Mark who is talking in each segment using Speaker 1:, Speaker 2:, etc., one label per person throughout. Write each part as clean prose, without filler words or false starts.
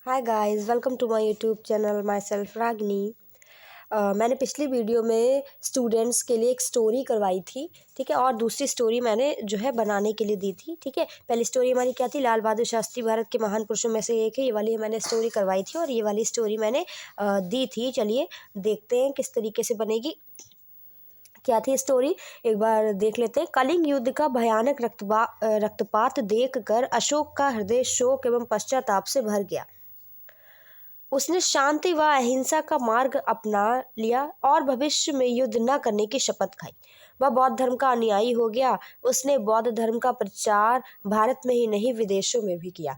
Speaker 1: Hi guys, welcome to my YouTube channel. Myself Ragini. मैंने पिछली video में students के लिए एक स्टोरी करवाई थी, ठीक है। और दूसरी स्टोरी मैंने जो है बनाने के लिए दी थी, ठीक है। पहली स्टोरी हमारी क्या थी? लाल बहादुर शास्त्री भारत के महान पुरुषों में से एक है। ये वाली मैंने स्टोरी करवाई थी और ये वाली स्टोरी मैंने दी थी। चलिए देखते हैं किस तरीके से बनेगी। क्या थी स्टोरी, एक बार देख लेते हैं। कलिंग युद्ध का भयानक रक्तपात देखकर अशोक का हृदय शोक एवं पश्चाताप से भर गया। उसने शांति व अहिंसा का मार्ग अपना लिया और भविष्य में युद्ध न करने की शपथ खाई। वह बौद्ध धर्म का अनुयायी हो गया। उसने बौद्ध धर्म का प्रचार भारत में ही नहीं विदेशों में भी किया।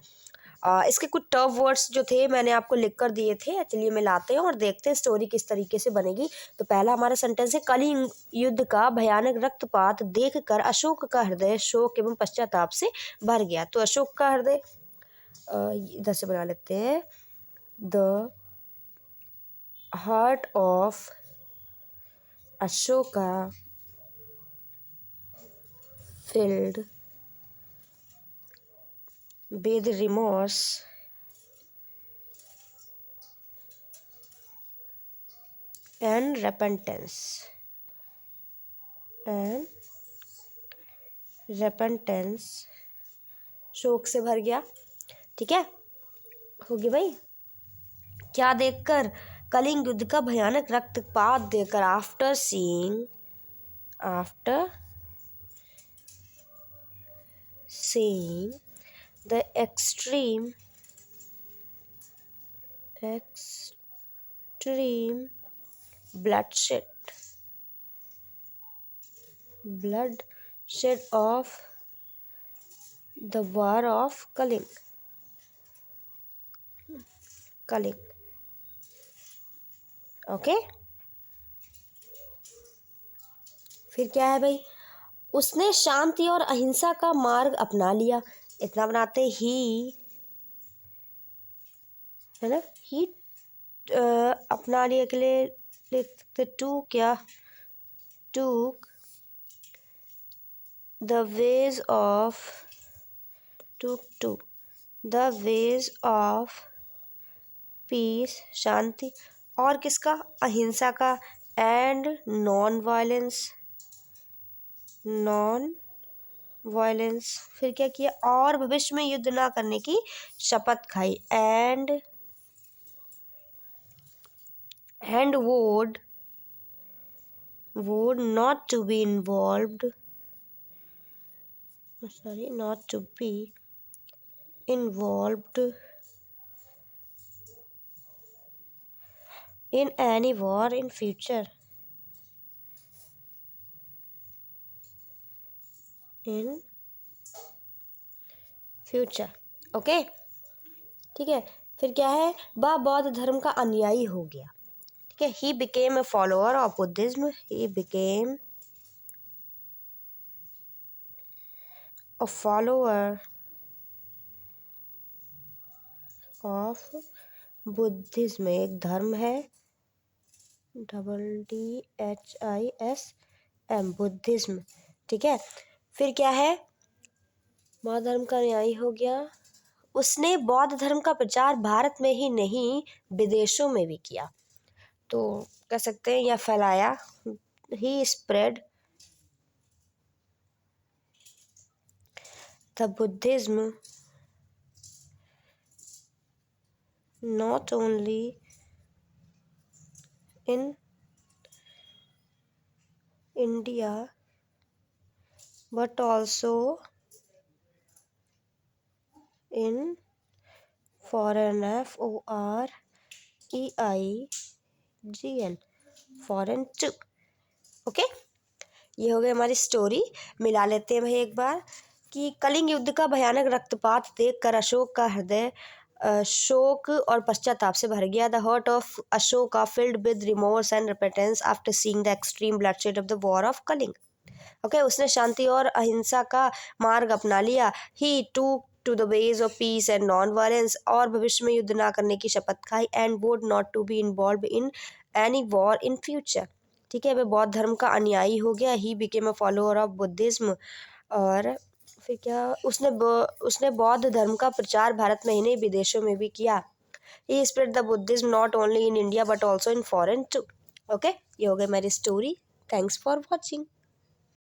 Speaker 1: इसके कुछ टफ वर्ड्स जो थे मैंने आपको लिख कर दिए थे। चलिए मैं लाते हैं और देखते हैं स्टोरी किस तरीके से बनेगी। तो पहला हमारा सेंटेंस है, कलिंग युद्ध का भयानक रक्तपात देखकर अशोक का हृदय शोक एवं पश्चाताप से भर गया। तो अशोक का हृदय इधर से बना लेते हैं। The heart of Ashoka filled with remorse and repentance शोक से भर गया। ठीक है, होगी भाई। क्या देखकर? कलिंग युद्ध का भयानक रक्तपात देखकर। After seeing the extreme bloodshed of the war of Kaling। Okay. फिर क्या है भाई? उसने शांति और अहिंसा का मार्ग अपना लिया। इतना बनाते ही है ना, ही अपना लिया के लिए लिख सकते टू, क्या took the ways of peace, शांति, और किसका? अहिंसा का, एंड नॉन वायलेंस। फिर क्या किया? और भविष्य में युद्ध ना करने की शपथ खाई। And would not to be involved in any war in future। Okay, ठीक है। फिर क्या है? वह बौद्ध धर्म का अनुयायी हो गया। ठीक है, he became a follower of Buddhism। he became a follower of Buddhism। एक धर्म है, DDHISM, बुद्धिज्म। ठीक है। फिर क्या है? बौद्ध धर्म का अनुयायी हो गया। उसने बौद्ध धर्म का प्रचार भारत में ही नहीं विदेशों में भी किया। तो कह सकते हैं या फैलाया। He spread the Buddhism not only in India but also in foreign, foreign too। Okay, ये हो गई हमारी स्टोरी। मिला लेते हैं भाई एक बार कि कलिंग युद्ध का भयानक रक्तपात देखकर अशोक का हृदय शोक और पश्चाताप से भर गया। The heart of Ashoka filled with remorse and repentance after seeing the extreme bloodshed of the war of Kalinga. Okay, उसने शांति और अहिंसा का मार्ग अपना लिया। He took to the ways of peace and non violence, और भविष्य में युद्ध ना करने की शपथ खाई। And would not to be involve in any war in future. ठीक है, वह बौद्ध धर्म का अनुयायी हो गया। He became a follower of Buddhism. और फिर क्या? उसने बौद्ध धर्म का प्रचार भारत में ही नहीं विदेशों में भी किया। He spread the Buddhism not only in India but also in foreign too. Okay, ये हो गई मेरी स्टोरी। Thanks for watching.